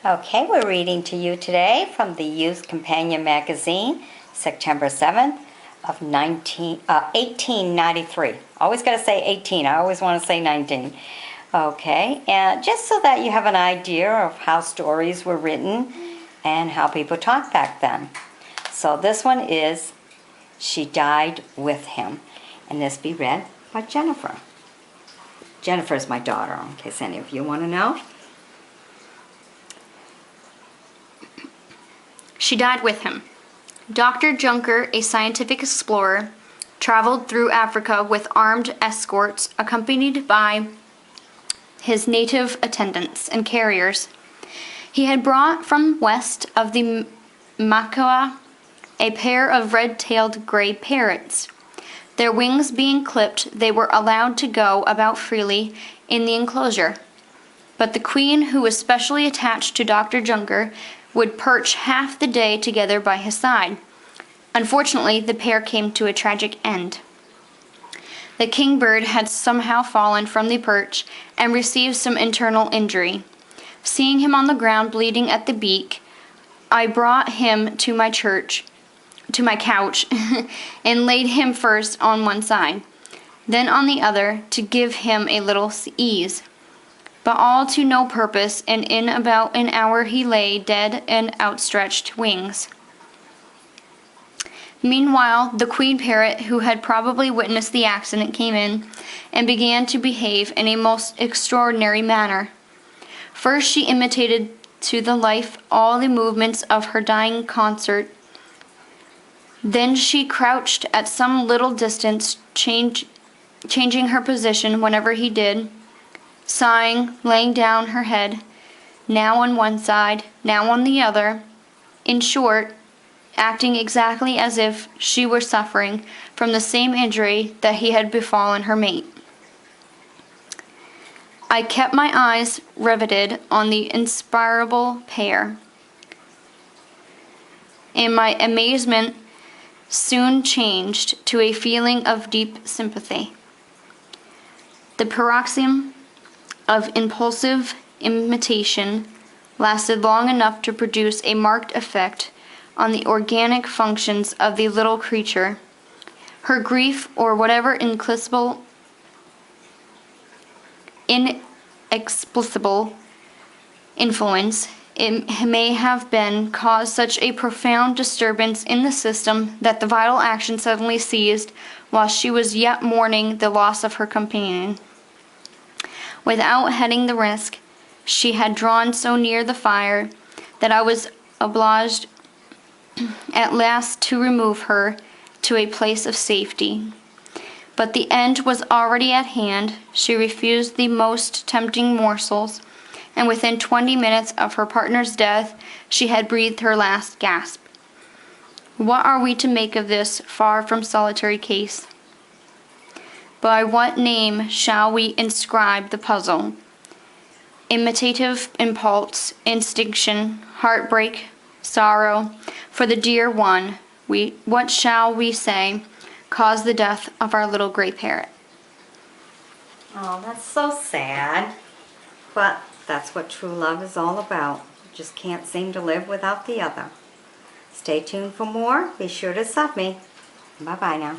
Okay, we're reading to you today from the Youth Companion magazine, September 7th of 1893. Always got to say 18. I always want to say 19. Okay, and just so that you have an idea of how stories were written and how people talked back then. So this one is She Died With Him, and this be read by Jennifer. Jennifer's my daughter, in case any of you want to know. She died with him. Dr. Junker, a scientific explorer, traveled through Africa with armed escorts accompanied by his native attendants and carriers. He had brought from west of the Makawa a pair of red-tailed gray parrots. Their wings being clipped, they were allowed to go about freely in the enclosure. But the queen, who was specially attached to Dr. Junker, would perch half the day together by his side. Unfortunately, the pair came to a tragic end. The kingbird had somehow fallen from the perch and received some internal injury. Seeing him on the ground bleeding at the beak, I brought him to my couch, and laid him first on one side, then on the other, to give him a little ease. But all to no purpose, and in about an hour he lay dead and outstretched wings. Meanwhile, the queen parrot, who had probably witnessed the accident, came in and began to behave in a most extraordinary manner. First she imitated to the life all the movements of her dying consort. Then she crouched at some little distance, changing her position whenever he did, sighing, laying down her head, now on one side, now on the other, in short, acting exactly as if she were suffering from the same injury that he had befallen her mate. I kept my eyes riveted on the inspirable pair, and my amazement soon changed to a feeling of deep sympathy. The paroxysm of impulsive imitation lasted long enough to produce a marked effect on the organic functions of the little creature. Her grief, or whatever inexplicable influence it may have been, caused such a profound disturbance in the system that the vital action suddenly ceased while she was yet mourning the loss of her companion. Without heading the risk, she had drawn so near the fire that I was obliged at last to remove her to a place of safety. But the end was already at hand. She refused the most tempting morsels, and within 20 minutes of her partner's death, she had breathed her last gasp. What are we to make of this far from solitary case? By what name shall we inscribe the puzzle? Imitative impulse, instinction, heartbreak, sorrow, for the dear one, what shall we say, caused the death of our little gray parrot? Oh, that's so sad. But that's what true love is all about. You just can't seem to live without the other. Stay tuned for more. Be sure to sub me. Bye-bye now.